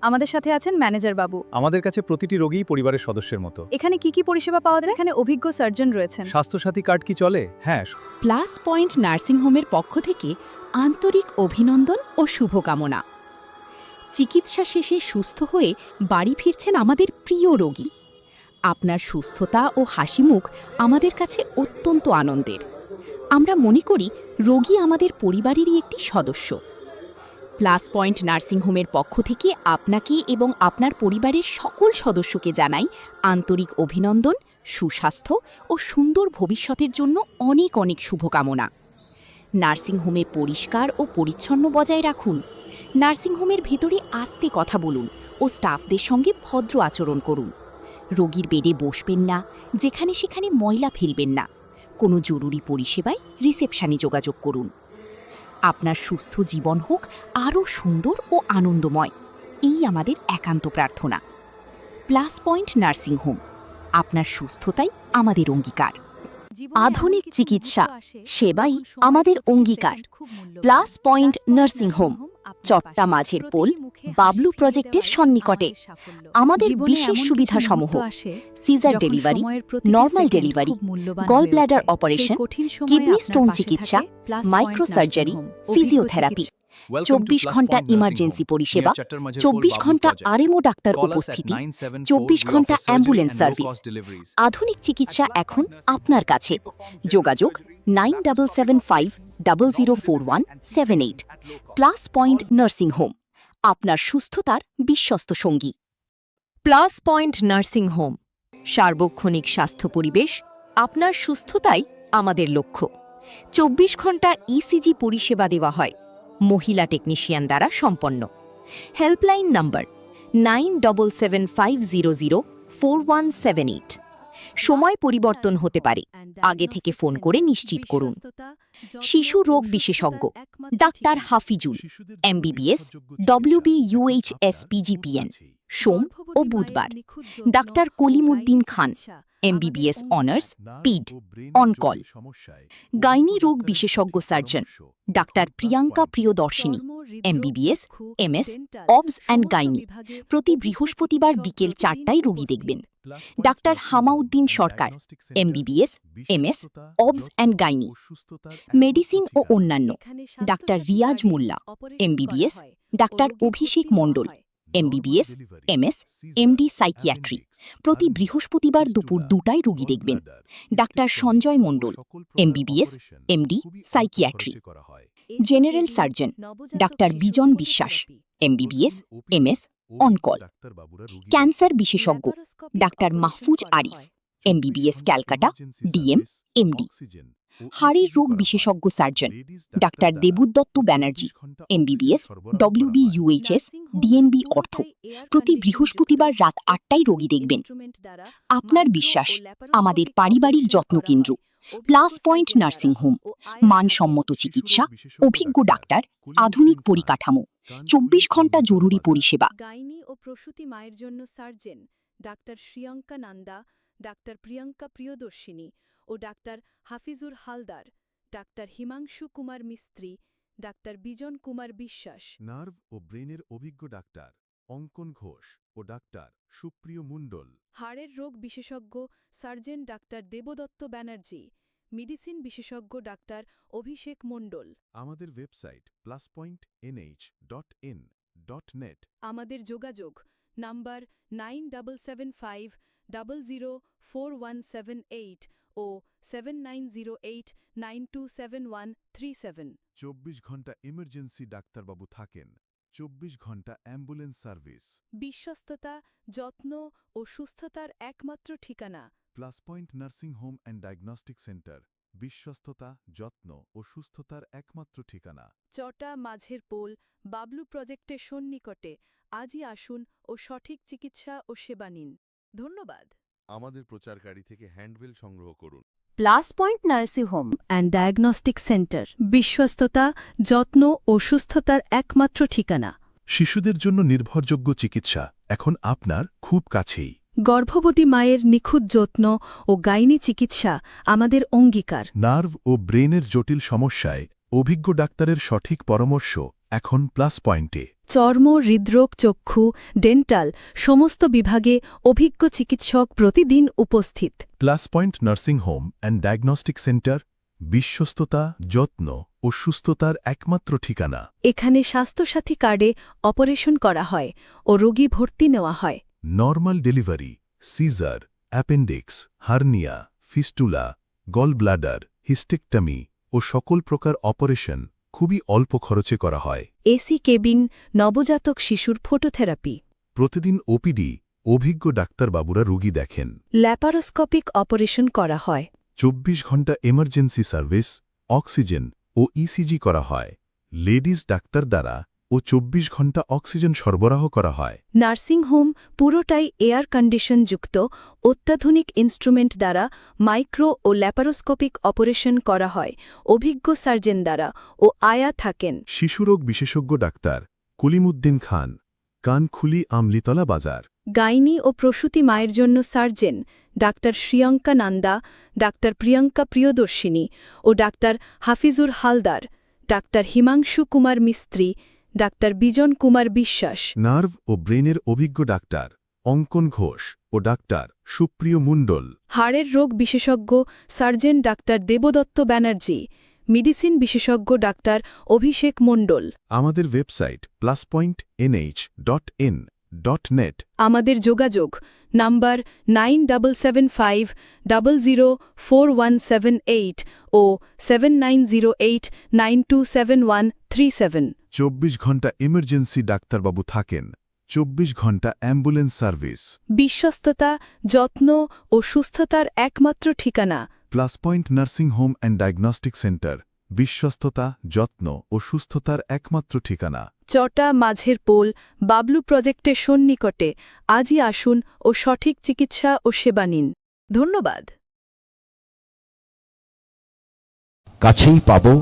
আমাদের সাথে আছেন ম্যানেজার বাবু। আমাদের কাছে প্রতিটি রোগীই পরিবারের সদস্যের মতো। এখানে কি কি পরিষেবা পাওয়া যায়? এখানে অভিজ্ঞ সার্জন রয়েছেন। স্বাস্থ্যসাথী কার্ড কি চলে? হ্যাঁ। প্লাস পয়েন্ট নার্সিংহোমের পক্ষ থেকে আন্তরিক অভিনন্দন ও শুভকামনা। চিকিৎসা শেষে সুস্থ হয়ে বাড়ি ফিরছেন আমাদের প্রিয় রোগী। আপনার সুস্থতা ও হাসিমুখ আমাদের কাছে অত্যন্ত আনন্দের। আমরা মনে করি রোগী আমাদের পরিবারেরই একটি সদস্য। প্লাস পয়েন্ট নার্সিংহোমের পক্ষ থেকে আপনাকে এবং আপনার পরিবারের সকল সদস্যকে জানাই আন্তরিক অভিনন্দন, সুস্বাস্থ্য ও সুন্দর ভবিষ্যতের জন্য অনেক অনেক শুভকামনা। নার্সিংহোমে পরিষ্কার ও পরিচ্ছন্ন বজায় রাখুন। নার্সিংহোমের ভিতরে আস্তে কথা বলুন ও স্টাফদের সঙ্গে ভদ্র আচরণ করুন। রোগীর বেডে বসবেন না, যেখানে সেখানে ময়লা ফেলবেন না। কোনো জরুরি পরিষেবায় রিসেপশনে যোগাযোগ করুন। আপনার সুস্থ জীবন হোক আরও সুন্দর ও আনন্দময়, এই আমাদের একান্ত প্রার্থনা। প্লাস পয়েন্ট নার্সিংহোম, আপনার সুস্থতাই আমাদের অঙ্গীকার। আধুনিক চিকিৎসা সেবাই আমাদের অঙ্গীকার। প্লাস পয়েন্ট নার্সিংহোম, চট্টা মাঝের পোল, বাবলু প্রজেক্টের সন্নিকটে। আমাদের বিশেষ সুবিধাসমূহ: সিজার ডেলিভারি, নর্মাল ডেলিভারি, গল ব্ল্যাডার অপারেশন, কিডনি স্টোন চিকিৎসা, মাইক্রোসার্জারি, ফিজিওথেরাপি, 24 ঘন্টা ইমার্জেন্সি পরিষেবা, 24 ঘন্টা আরএমও ডাক্তার উপস্থিতি, 24 ঘন্টা অ্যাম্বুলেন্স সার্ভিস। আধুনিক চিকিৎসা এখন আপনার কাছে। যোগাযোগ 9775004178। প্লাস পয়েন্ট নার্সিং হোম, আপনার সুস্থতার বিশ্বস্ত সঙ্গী। প্লাস পয়েন্ট নার্সিং হোম, সার্বক্ষণিক স্বাস্থ্য পরিবেশ, আপনার সুস্থতাই আমাদের লক্ষ্য। 24 ঘন্টা ইসিজি পরিষেবা দেওয়া হয়, মহিলা টেকনিশিয়ান দ্বারা সম্পন্ন। Helpline number 9775004178। সময় পরিবর্তন হতে পারে, আগে থেকে ফোন করে নিশ্চিত করুন। শিশু রোগ বিশেষজ্ঞ ডাক্তার হাফিজুল, এমবিবিএস, WBUHSPGPN, সোম ও বুধবার। Doctor Kalimuddin Khan, MBBS honours, পিড, অন কল। গাইনি রোগ বিশেষজ্ঞ surgeon doctor Priyanka Priyadarshini, MBBS, MS, obs and gynae. প্রতি বৃহস্পতিবার বিকেল 4টায় রোগী দেখবেন। Doctor Hamauddin Sarkar, MBBS, MS, obs and gynae. Medicine ও অন্যান্য doctor Riyaz Molla, MBBS, doctor Abhishek Mondal, MBBS, MS, MD psychiatry. প্রতি বৃহস্পতিবার দুপুর 2টায় রোগী দেখবেন। Doctor Sanjay Mondal, MBBS, MD psychiatry. General surgeon doctor Bijon Biswas, MBBS, MS, on call. Cancer বিশেষজ্ঞ doctor Mahfuz Arif, MBBS, Calcutta, DM, MD. হাড়ের রোগ বিশেষজ্ঞ surgeon doctor Debudatta Banerjee, MBBS, WBUHS, DNB ortho. প্রতি বৃহস্পতিবার রাত 8টায় রোগী দেখবেন। আপনার বিশ্বাস আমাদের পারিবারিক যত্ন কেন্দ্র প্লাস পয়েন্ট নার্সিংহোম। মানসম্মত চিকিৎসা, অভিজ্ঞ ডাক্তার, আধুনিক পরিকাঠামো, 24 ঘন্টা জরুরি পরিষেবা। গাইনি ও প্রসূতি মায়ের জন্য surgeon doctor Shriyanka Nanda, doctor Priyanka Priyadarshini ও doctor Hafizur Haldar. Doctor Himanshu Kumar Mistry, doctor Bijan Kumar Biswas. Nerve ও ব্রেনের অভিজ্ঞ ডাক্তার অঙ্কন ঘোষ ও ডাক্তার সুপ্রিয় মণ্ডল। হাড়ের রোগ বিশেষজ্ঞ surgeon doctor Debdutta Banerjee. Medicine বিশেষজ্ঞ ডাক্তার অভিষেক মণ্ডল। আমাদের ওয়েবসাইট pluspointnh.in.net। আমাদের যোগাযোগ নাম্বার 9755004178 ও 7908927137। 24 ঘন্টা ইমার্জেন্সি ডাক্তারবাবু থাকেন, 24 ঘন্টা অ্যাম্বুলেন্স সার্ভিস। বিশ্বস্ততা, যত্ন ও সুস্থতার একমাত্র ঠিকানা। Plus point nursing home and diagnostic centre, বিশ্বস্ততা, যত্ন ও সুস্থতার একমাত্র ঠিকানা। চটা মাঝের পোল, বাবলু প্রজেক্টের সন্নিকটে। আজই আসুন ও সঠিক চিকিৎসা ও সেবা নিন। ধন্যবাদ। আমাদের প্রচারকারী থেকে হ্যান্ডবিল সংগ্রহ করুন। Plus point nursing home and diagnostic centre, বিশ্বস্ততা, যত্ন ও সুস্থতার একমাত্র ঠিকানা। শিশুদের জন্য নির্ভরযোগ্য চিকিৎসা এখন আপনার খুব কাছেই। গর্ভবতী মায়ের নিখুঁত যত্ন ও গাইনি চিকিৎসা আমাদের অঙ্গীকার। নার্ভ ও ব্রেনের জটিল সমস্যায় অভিজ্ঞ ডাক্তারের সঠিক পরামর্শ এখন প্লাস পয়েন্টে। চর্ম, হৃদরোগ, চক্ষু, ডেন্টাল সমস্ত বিভাগে অভিজ্ঞ চিকিৎসক প্রতিদিন উপস্থিত। Plus point nursing home and diagnostic centre, বিশ্বস্ততা, যত্ন ও সুস্থতার একমাত্র ঠিকানা। এখানে স্বাস্থ্যসাথী কার্ডে অপারেশন করা হয় ও রোগী ভর্তি নেওয়া হয়। Normal delivery, caesar, appendix, hernia, fistula, gall bladder, hysterectomy ও সকল প্রকার অপারেশন খুবই অল্প খরচে করা হয়। এসি কেবিন, নবজাতক শিশুর ফটোথেরাপি। প্রতিদিন ওপিডি, অভিজ্ঞ ডাক্তারবাবুরা রোগী দেখেন। ল্যাপারোস্কোপিক অপারেশন করা হয়। 24 ঘণ্টা এমার্জেন্সি সার্ভিস, অক্সিজেন ও ইসিজি করা হয়। লেডিজ ডাক্তার দ্বারা ও 24 ঘণ্টা অক্সিজেন সরবরাহ করা হয়। নার্সিংহোম পুরোটাই এয়ার কন্ডিশনযুক্ত, অত্যাধুনিক ইনস্ট্রুমেন্ট দ্বারা মাইক্রো ও ল্যাপারোস্কোপিক অপারেশন করা হয়। অভিজ্ঞ সার্জন দ্বারা ও আয়া থাকেন। শিশুরোগ বিশেষজ্ঞ ডাক্তার কলিমুদ্দিন খান, কানখুলি, আমলিতলা বাজার। গাইনি ও প্রসূতি মায়ের জন্য surgeon doctor Shriyanka Nanda, doctor Priyanka Priyadarshini ও doctor Hafizur Haldar, doctor Himanshu Kumar Mistry, doctor Bijan Kumar Biswas. Nerve ও ব্রেনের অভিজ্ঞ ডাক্তার অঙ্কন ঘোষ ও ডাক্তার সুপ্রিয় মণ্ডল। হাড়ের রোগ বিশেষজ্ঞ surgeon doctor Debdutta Banerjee, medicine বিশেষজ্ঞ ডাক্তার অভিষেক মণ্ডল। আমাদের ওয়েবসাইট pluspointnh.in.net। আমাদের যোগাযোগ নাম্বার 9750004178 ও 7908927137। 24 ঘণ্টা এমার্জেন্সি ডাক্তারবাবু থাকেন, 24 ঘণ্টা অ্যাম্বুলেন্স সার্ভিস। বিশ্বস্ততা, যত্ন ও সুস্থতার একমাত্র ঠিকানা। Plus point nursing home and diagnostic centre, বিশ্বস্ততা, যত্ন ও সুস্থতার একমাত্র ঠিকানা। চটা মাঝের পোল, বাবলু প্রজেক্টের সন্নিকটে। আজই আসুন ও সঠিক চিকিৎসা ও সেবা নিন। ধন্যবাদ। কাছেই পাবো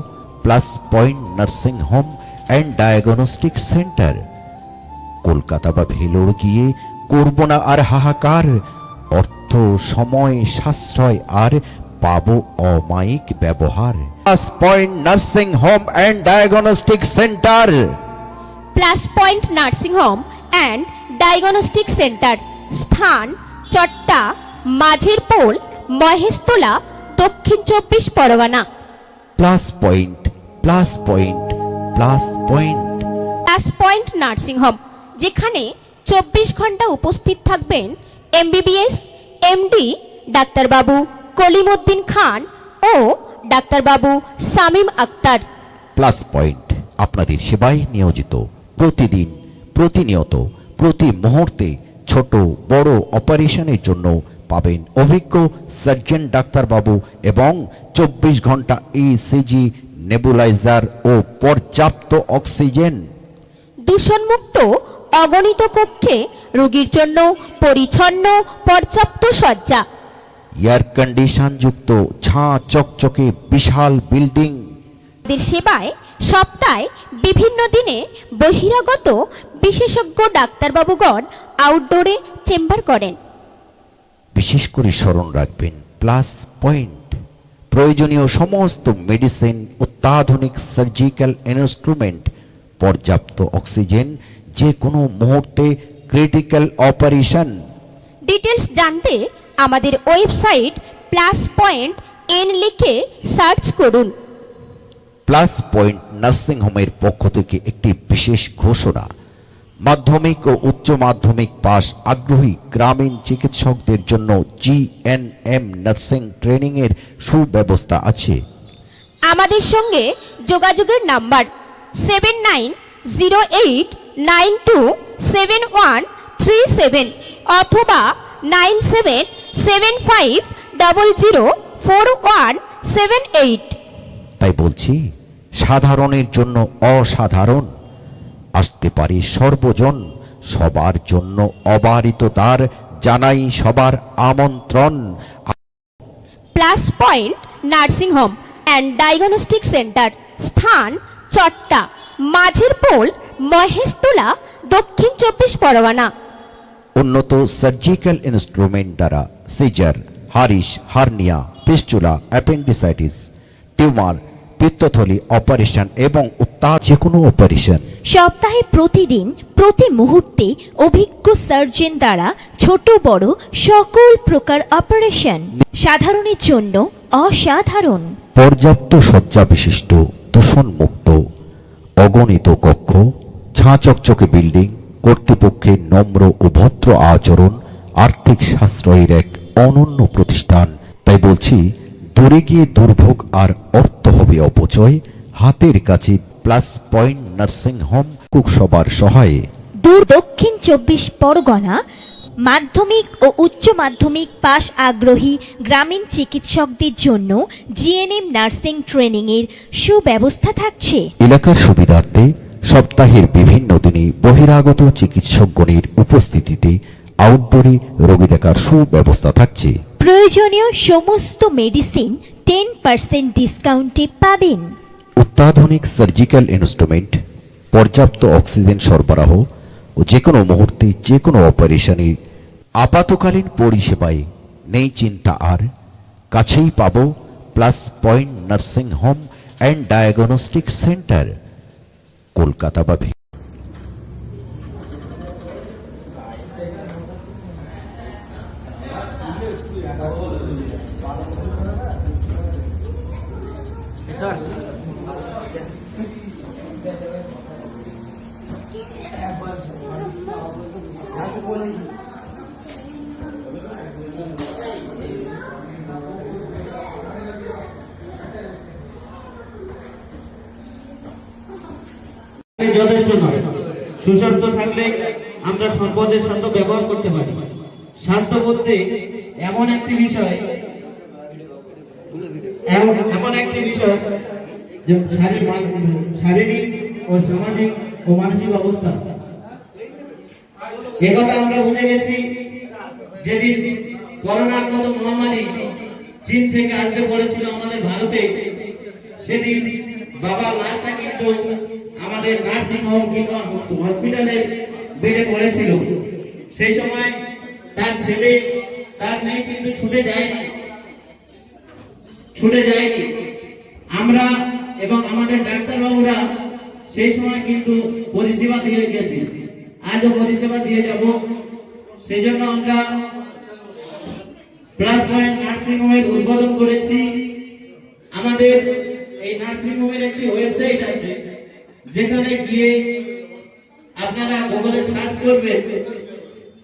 plus point nursing home and diagnostic centre. Kolkata বা ভেলোর গিয়ে করব না আর হাহাকার। অর্থ, সময় সাশ্রয় আর পাবো অমায়িক ব্যবহার। Plus point nursing home and diagnostic centre. Plus point nursing home and diagnostic centre, স্থান চট্টা মাঝের পোল, Maheshtala, Dakshin 24 Pargana. Plus point, plus point, plus point. Plus point nursing home, যেখানে 24 ঘন্টা উপস্থিত থাকবেন এমবিবিএস, এমডি ডাক্তারবাবু কলিমুদ্দিন খান ও ডাক্তারবাবু শামীম আক্তার। প্লাস পয়েন্ট আপনাদের সেবায় নিয়োজিত। প্রতিদিন, প্রতিনিয়ত, প্রতি মুহূর্তে ছোট বড় অপারেশনের জন্য পাবেন অভিজ্ঞ সার্জন ডাক্তারবাবু এবং 24 ঘন্টা ইসিজি, নেবুলাইজার ও পর্যাপ্ত অক্সিজেন। দূষণমুক্ত অগণিত কক্ষে রোগীর জন্য পরিচ্ছন্ন পর্যাপ্ত শয্যা। এয়ার কন্ডিশনযুক্ত ঝাঁ চকচকে বিশাল বিল্ডিং। আমাদের সেবায় সপ্তাহে বিভিন্ন দিনে বহিরাগত বিশেষজ্ঞ ডাক্তারবাবুগণ আউটডোরে চেম্বার করেন। বিশেষ করে স্মরণ রাখবেন প্লাস পয়েন্ট প্রয়োজনীয় সমস্ত মেডিসিন, অত্যাধুনিক সার্জিক্যাল ইনস্ট্রুমেন্ট, পর্যাপ্ত অক্সিজেন, যে কোনো মুহূর্তে ক্রিটিক্যাল অপারেশন। ডিটেলস জানতে আমাদের ওয়েবসাইট প্লাস পয়েন্ট এন লিখে সার্চ করুন। প্লাস পয়েন্ট নার্সিং হোমের পক্ষ থেকে একটি বিশেষ ঘোষণা। মাধ্যমিক ও উচ্চ মাধ্যমিক পাস আগ্রহী গ্রামীণ চিকিৎসকদের জন্য জিএনএম নার্সিং ট্রেনিংয়ের সুব্যবস্থা আছে। আমাদের সঙ্গে যোগাযোগের নাম্বার 7908927137 অথবা 9775004178। তাই বলছি, সাধারণের জন্য অসাধারণ। আসতে পারে সর্বজন, সবার জন্য অবারিত দ্বার, জানাই সবার আমন্ত্রণ। Plus point nursing home and diagnostic centre, স্থান চট্টা মাঝের পোল, মহেশতলা, দক্ষিণ 24 পরগনা। উন্নত সার্জিক্যাল ইনস্ট্রুমেন্ট দ্বারা সিজার, হারিস, হার্নিয়া, ফিস্টুলা, অ্যাপেন্ডিসাইটিস, টিউমার, পিত্তথলি অপারেশন এবং যে কোনো অপারেশন। সপ্তাহে প্রতিদিন প্রতি মুহূর্তে অভিজ্ঞ সার্জন দ্বারা ছোট বড় সকল প্রকার অপারেশন, সাধারণের জন্য অসাধারণ। পর্যাপ্ত শয্যা বিশিষ্ট, দূষণমুক্ত, অগণিত কক্ষ, ঝাঁ চকচকে বিল্ডিং, কর্তৃপক্ষের নম্র ও ভদ্র আচরণ, আর্থিক সাশ্রয়ের এক অনন্য প্রতিষ্ঠান। তাই বলছি, দূরে গিয়ে দুর্ভোগ আর অর্থ হবে অপচয়। হাতের কাছে প্লাস পয়েন্ট নার্সিং হোম কুকসভার সহায়ে দূর দক্ষিণ 24 পরগনা মাধ্যমিক ও উচ্চ মাধ্যমিক পাশ আগ্রহী গ্রামীণ চিকিৎসকদের জন্য জিএনএম নার্সিং ট্রেনিংয়ের সুব্যবস্থা থাকছে। এলাকার সুবিধার্থে সপ্তাহের বিভিন্ন দিনে বহিরাগত চিকিৎসকগণের উপস্থিতিতে আউটডোরে রোগী দেখার সুব্যবস্থা থাকছে। প্রয়োজনীয় সমস্ত মেডিসিন 10% ডিসকাউন্টে পাবেন। অত্যাধুনিক সার্জিক্যাল ইনস্ট্রুমেন্ট, পর্যাপ্ত অক্সিজেন সরবরাহ ও যে কোনো মুহূর্তে যে কোনো অপারেশনের আপাতকালীন পরিষেবায় নেই চিন্তা আর। কাছেই পাবো plus point nursing home and diagnostic centre, Kolkata বা যথেষ্ট নয়। সুস্বাস্থ্য থাকলে আমরা সম্পদের সাথে ব্যবহার করতে পারি। স্বাস্থ্য বলতে এমন একটি বিষয় যে শারীরিক ও সামাজিক ও মানসিক অবস্থা। একথা আমরা বুঝে গেছি যেদিন করোনার মতো মহামারী চীন থেকে আসতে পড়েছিল আমাদের ভারতে, সেদিন বাবার লাশটা কিন্তু আমাদের নার্সিং হোম কিংবা হসপিটালে বেডে পড়েছিল। সেই সময় তার ছেলে তার মেয়ে কিন্তু ছুটে যায়নি। আমরা এবং আমাদের ডাক্তারবাবুরা সেই সময় কিন্তু পরিষেবা দিয়ে গেছি, আজও পরিষেবা দিয়ে যাব। সেই জন্য আমরা প্লাস পয়েন্ট নার্সিং হোমের উদ্বোধন করেছি। আমাদের এই নার্সিং হোমের একটি ওয়েবসাইট আছে, যেখানে গিয়ে আপনারা গুগলে সার্চ করবেন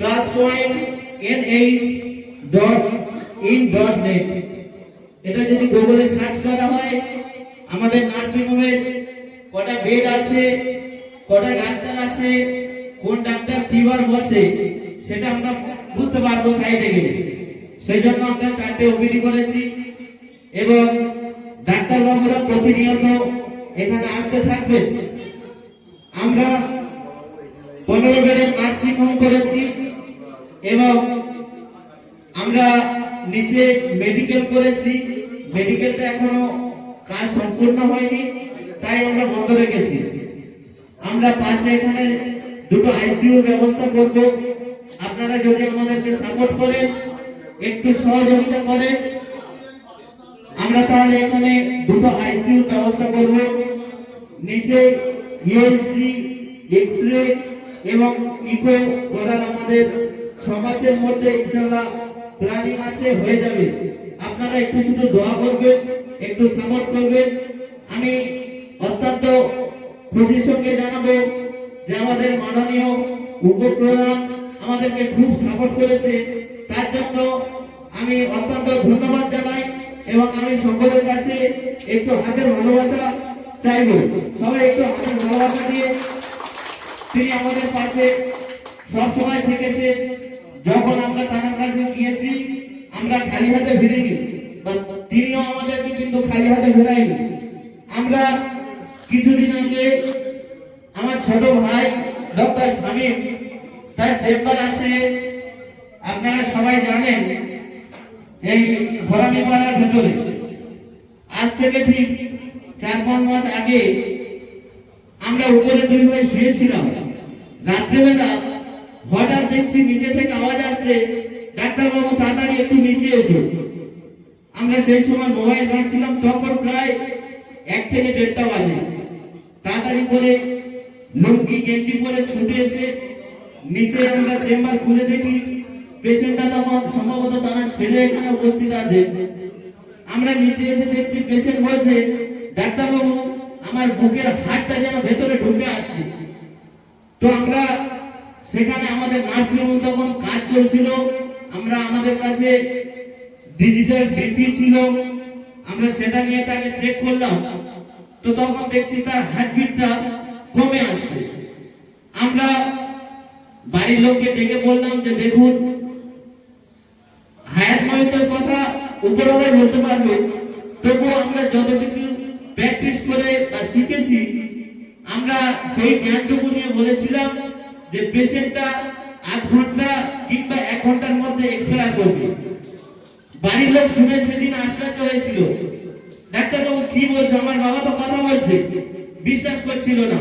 pluspointnh.in.net। এটা যদি গুগলে সার্চ করা হয়, আমাদের নার্সিং হোমের কটা বেড আছে, কটা ডাক্তার আছে, কোন ডাক্তার কিবার বসে, সেটা আমরা বুঝতে পারবো সাইটে গেলে। সেই জন্য আমরা 4টে ওপিডি করেছি এবং ডাক্তারবাবুরা প্রতিনিয়ত এখানে আসতে থাকবে। আমরা 15 বেডের নার্সিং হোম করেছি এবং আমরা নিচে মেডিকেল করেছি। মেডিকেলটা এখনো কাজ সম্পূর্ণ হয়নি, তাই আমরা বন্ধ রেখেছি। আমরা পাশে এখানে 2টো আইসিইউ ব্যবস্থা করব। আপনারা যদি আমাদেরকে সাপোর্ট করেন, একটু সহযোগিতা করেন, আমরা তাহলে এখানে 2টো আইসিইউ ব্যবস্থা করব। নিচে ইউএসজি, এক্সরে এবং ইকো করার আমাদের 6 মাসের মধ্যে ইনশাআল্লাহ প্ল্যানিং আছে, হয়ে যাবে। আপনারা একটু শুধু দোয়া করবেন, একটু সাপোর্ট করবেন। আমি অত্যন্ত খুশির সঙ্গে জানাবো যে আমাদের মাননীয় উপপ্রধান আমাদেরকে খুব সাপোর্ট করেছে। তার জন্য আমি অত্যন্ত ধন্যবাদ জানাই এবং আমি সকলের কাছে একটু হাতের ভালোবাসা চাইবো। সবাই একটু হাতের ভালোবাসা দিয়ে, তিনি আমাদের পাশে সব সময় থেকেছে। যখন আমরা তার কাছে গিয়েছি, আমরা খালি হাতে ফিরিনি, তিনিও আমাদেরকে কিন্তু খালি হাতে ফেরাইনি। আমরা কিছুদিন আগে আমার ছোট ভাই ডক্টর শামীম, তার চেম্বার আছে, আপনারা সবাই জানেন, এই ভরানিপাড়ার ভেতরে। আজ থেকে ঠিক 4-5 মাস আগে আমরা উপরে 2 ভাই শুয়েছিলাম। রাত্রেবেলা হঠাৎ দেখছি নিচে থেকে আওয়াজ আসছে, ডাক্তারবাবু তাড়াতাড়ি একটু নিচে এসো। আমরা সেই সময় মোবাইল ঘাঁটছিলাম, তখন প্রায় 1 থেকে 1:30টা বাজে। তাড়াতাড়ি করে লুঙ্গি গেঞ্জি পরে ছুটে এসে নিচে আমরা চেম্বার খুলে দেখি পেশেন্টটা তখন সম্ভবত তার ছেলে এখানে উপস্থিত আছে। আমরা নিচে এসে দেখছি পেশেন্ট বলছে, ডাক্তারবাবু আমার বুকের হাড়টা যেন ভেতরে ঢুকে আসছে। তো আমরা সেখানে আমাদের নার্সিং হোম তখন কাজ চলছিল, আমরা আমাদের কাছে ডিজিটাল বিপি ছিল, আমরা সেটা নিয়ে তাকে চেক করলাম। তো তখন দেখছি তার হার্টবিটটা কমে আসছে। আমরা বাড়ির লোককে ডেকে বললাম যে দেখুন, হায়াত মহিতের কথা উপরওয়ালাই বলতে পারবে, তবুও আমরা যতটুকু প্র্যাকটিস করে বা শিখেছি আমরা সেই জ্ঞানটুকু নিয়ে বলেছিলাম যে পেশেন্টটা 8 ঘন্টা কিংবা 1 ঘন্টার মধ্যে এক্সপায়ার করবে। বাড়ির লোক শুনে সেদিন আশ্চর্য হয়েছিল, ডাক্তারবাবু কি বলছো, আমার বাবা তো কথা বলছে, বিশ্বাস করছিল না।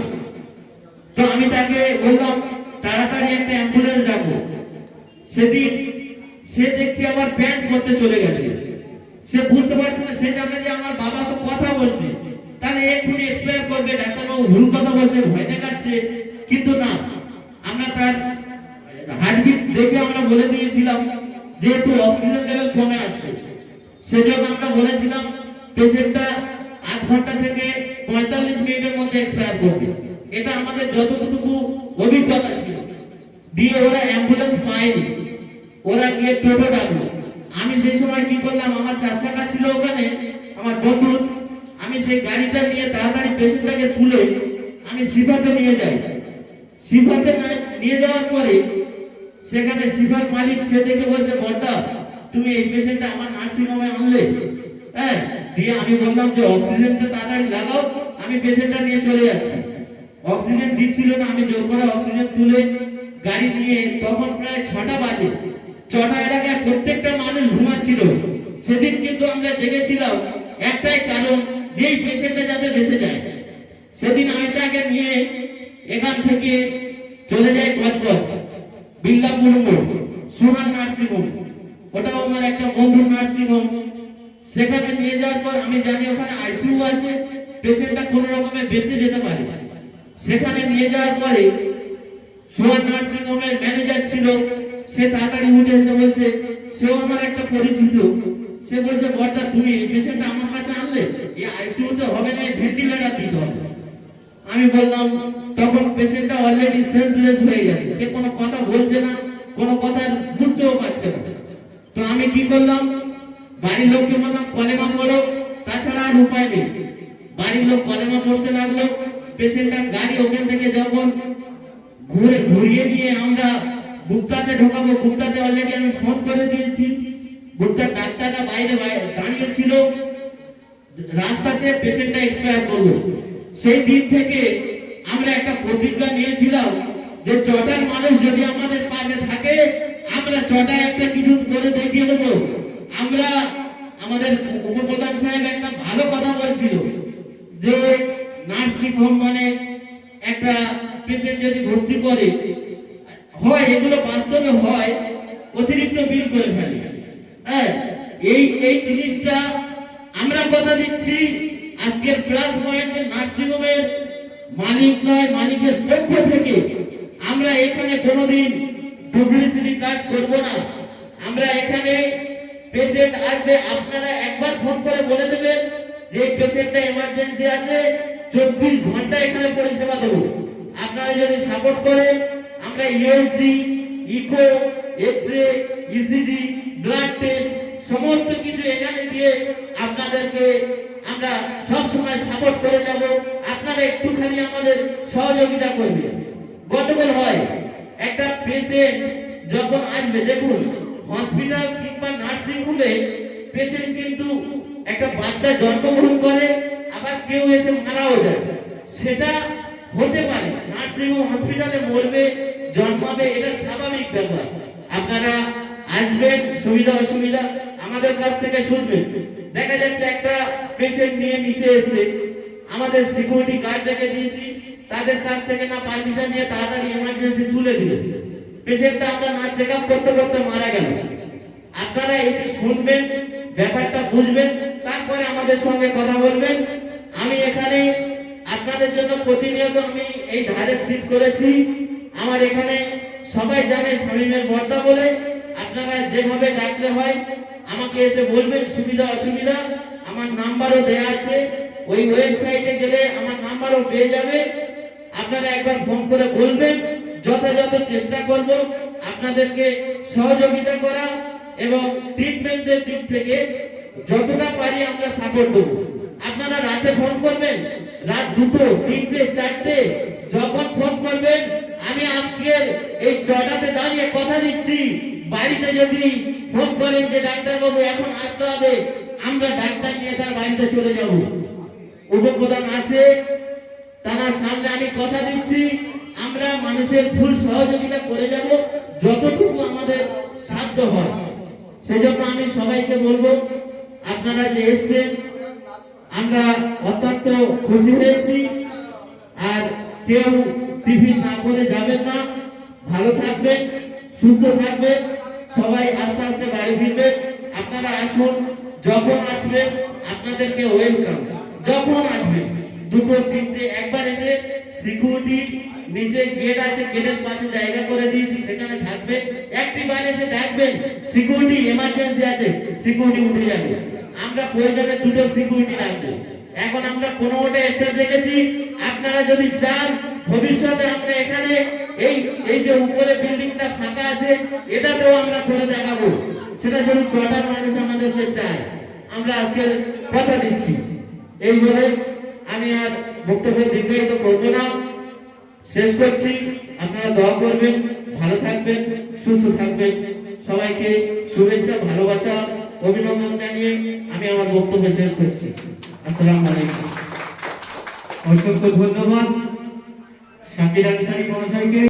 তো আমি তাকে বললাম তাড়াতাড়ি একটা অ্যাম্বুলেন্স ডাকো। সেদিন সে দেখছি আমার প্যান্ট করতে চলে গেছে, সে বুঝতে পারছে না, সে জানে যে আমার বাবা তো কথা বলছে, তাহলে এক্ষুনি এক্সপায়ার করবে, ডাক্তারবাবু ভুল কথা বলছে, ভয় দেখাচ্ছে। কিন্তু না, আমরা তার হার্টবিট দেখে আমরা বলে দিয়েছিলাম যেহেতু অক্সিজেন লেভেল কমে আসছে, সেজন্য আমরা বলেছিলাম পেশেন্টটা 8 ঘন্টা থেকে 45 মিনিটের মধ্যে এক্সপায়ার করবে। এটা আমাদের যতটুকু অভিজ্ঞতা ছিল। দিয়ে ওরা অ্যাম্বুলেন্স পায়নি, ওরা গিয়ে টোটো ডাকলো। আমি সেই সময় কি করলাম, আমার 4 চাকা ছিল ওখানে, আমার বন্ধু, আমি সেই গাড়িটা নিয়ে তাড়াতাড়ি পেশেন্টটাকে তুলে আমি সিফাতে নিয়ে যাই। সিফাতে নিয়ে যাওয়ার পরে সেখানে সিফার মালিক সে দেখে বলছে, বড়দা তুমি এই পেশেন্টটা আমার নার্সিং হোমে আনলে? হ্যাঁ। দিয়ে আমি বললাম যে অক্সিজেনটা তাড়াতাড়ি লাগাও, আমি পেশেন্টটা নিয়ে চলে যাচ্ছি। অক্সিজেন দিচ্ছিল না, আমি জোর করে অক্সিজেন তুলে গাড়ি নিয়ে, তখন প্রায় 6টা বাজে। 6টা এলাকায় প্রত্যেকটা মানুষ ঘুমাচ্ছিল। সেদিন কিন্তু আমরা জেগেছিলাম একটাই কারণ, যেই পেশেন্টটা যাতে বেঁচে যায়। সেদিন আমি তাকে নিয়ে এখান থেকে চলে যাই কটকট, বিল্লাপুর মোড়, সুহান নার্সিং হোম, ওটাও আমার একটা বন্ধুর নার্সিং হোম। সেখানে নিয়ে যাওয়ার পর আমি জানি ওখানে আইসিইউ আছে, পেশেন্টটা কোন রকমে বেঁচে যেতে পারে। সেখানে নিয়ে যাওয়ার পরে সুহান নার্সিং হোমের ম্যানেজার ছিল, সে তাড়াতাড়ি উঠে এসে বলছে, সেও আমার একটা পরিচিত, সে বলছে, বড়দা তুমি এই পেশেন্টটা আমার কাছে আনলে, এই আইসিইউতে হবে না, ভেন্টিলেটর দিতে হবে। আমি বললাম, তখন পেশেন্টটা অলরেডি সেন্সলেস হয়ে গেছে, সে কোনো কথা বলছে না, কোনো কথা বুঝতেও পারছে না। তো আমি কি করলাম, বাড়ির লোককে বললাম কলেমা পড়ো, তাছাড়া আর উপায় নেই। বাড়ির লোক কলেমা পড়তে লাগলো। পেশেন্টটার গাড়ি ওখান থেকে যখন ঘুরিয়ে নিয়ে আমরা গুপ্তাতে ঢোকাবো, গুপ্তাতে অলরেডি আমি ফোন করে দিয়েছি। গুপ্তার ডাক্তাররা বাইরে দাঁড়িয়ে ছিল, রাস্তাতে পেশেন্টটা এক্সপায়ার করলো। সেই দিন থেকে আমরা একটা প্রতিজ্ঞা নিয়েছিলাম যে 6টার মানুষ যদি আমাদের পাশে থাকে, আমরা 6টায় একটা কিছু করে দেখিয়ে দেবো। আমরা আমাদের উপপ্রধান সাহেব একটা ভালো কথা বলছিল যে নার্সিং হোম মানে একটা পেশেন্ট যদি ভর্তি করে হয়, এগুলো বাস্তবে হয়, অতিরিক্ত বিল করে ফেলে। হ্যাঁ, এই জিনিসটা আমরা কথা দিচ্ছি আজকের প্লাস পয়েন্টের নার্সিং হোমের মালিক নয়, মালিকের পক্ষ থেকে আমরা এখানে কোনোদিন পাবলিসিটি কাজ করব না। আমরা এখানে পেশেন্ট আসবে, আপনারা একবার ফোন করে বলে দেবেন যে পেশেন্টটা এমার্জেন্সি আছে, 24 ঘন্টা এখানে পরিষেবা দেবো। আপনারা যদি সাপোর্ট করেন, আমরা USG, echo, x ray, ECG, blood test সমস্ত কিছু এখানে দিয়ে আপনাদেরকে আমরা সব সময় সাপোর্ট করে যাব। আপনারা একটুখানি আমাদের সহযোগিতা করবেন। গতকাল হয় একটা পেশেন্ট যখন আসবে, দেখুন হসপিটাল কিংবা নার্সিং হোমে পেশেন্ট কিন্তু একটা বাচ্চা জন্মগ্রহণ করে, আবার কেউ এসে মারাও যায়, সেটা হতে পারে। নার্সিং হোম হসপিটালে মরবে, জন্মাবে, এটা স্বাভাবিক ব্যাপার। আপনারা আসবেন, সুবিধা অসুবিধা আমাদের কাছ থেকে শুনবেন। দেখা যাচ্ছে একটা পেশেন্ট নিয়ে নিচে এসে, আমাদের সিকিউরিটি গার্ড রেখে দিয়েছি, তাদের কাছ থেকে না পারমিশন নিয়ে তাড়াতাড়ি এমার্জেন্সি তুলে দিল। পেশেন্টটা আমরা না চেক আপ করতে করতে মারা গেল। আপনারা এসে শুনবেন, ব্যাপারটা বুঝবেন, তারপরে আমাদের সঙ্গে কথা বলবেন। আমি এখানে আপনাদের জন্য প্রতিনিয়ত আমি এই ধারে সিট করেছি। আমার এখানে সবাই জানে শামীমের বর্দা বলে। আপনারা যেভাবে ডাকলে হয় আমাকে এসে বলবেন সুবিধা অসুবিধা। আমার নাম্বারও দেয়া আছে, ওই ওয়েবসাইটে গেলে আমার নাম্বারও পেয়ে যাবে। আপনারা একবার ফোন করে বলবেন, যথাযথ চেষ্টা করব আপনাদেরকে সহযোগিতা করা এবং ট্রিটমেন্টের দিক থেকে যতটা পারি আমরা সাপোর্ট দেব। আপনারা রাতে ফোন করবেন, রাত 2টো 3টে 4টে যখন ফোন করবেন, আমি আজকের এই 6টাতে দাঁড়িয়ে কথা দিচ্ছি, বাড়িতে যদি ফোন করেন যে ডাক্তারবাবু এখন আসতে হবে, আমরা ডাক্তার নিয়ে তার বাড়িতে চলে যাব। উপপ্রধান আছে, তারা সামনে আমি কথা দিচ্ছি, আমরা মানুষের ফুল সহযোগিতা করে যাব যতটুকু আমাদের সাধ্য হয়। সেজন্য আমি সবাইকে বলবো, আপনারা যে এসেছেন আমরা অত্যন্ত খুশি হয়েছি। আর কেউ টিফিন না করে যাবেন না, ভালো থাকবেন, সুস্থ থাকবেন, সবাই আস্তে আস্তে বাড়ি ফিরবেন। আপনারা আসুন, যখন আসবেন আপনাদেরকে ওয়েলকাম। যখন আসবেন 2টো 3টে একবার এসে সিকিউরিটি নিচে গেট আছে, গেটের পাশে জায়গা করে দিয়েছি, সেখানে থাকবেন। একটি বার এসে ডাকবেন, সিকিউরিটি এমার্জেন্সি আছে, সিকিউরিটি উঠে যাবে। আমরা প্রয়োজনে 2টো সিকিউরিটি রাখবো। এখন আমরা 15টা স্টাফ রেখেছি। আপনারা যদি চান ভবিষ্যতে আমরা এখানে এই যে উপরে বিল্ডিংটা ফাঁকা আছে এটাতেও আমরা করে দেখাবো, সেটা যদি 6টার মানুষ আমাদেরকে চায়। আমরা আজকে কথা দিচ্ছি। এই বলে আমি আর বক্তব্য দীর্ঘায়িত করব না, শেষ করছি। আপনারা দোয়া করবেন, ভালো থাকবেন, সুস্থ থাকবেন। সবাইকে শুভেচ্ছা, ভালোবাসা, অভিনন্দন জানিয়ে আমি আমার বক্তব্য শেষ করছি। আসসালামু আলাইকুম। অসংখ্য ধন্যবাদ শাকির আনসারী মহাশয়কে।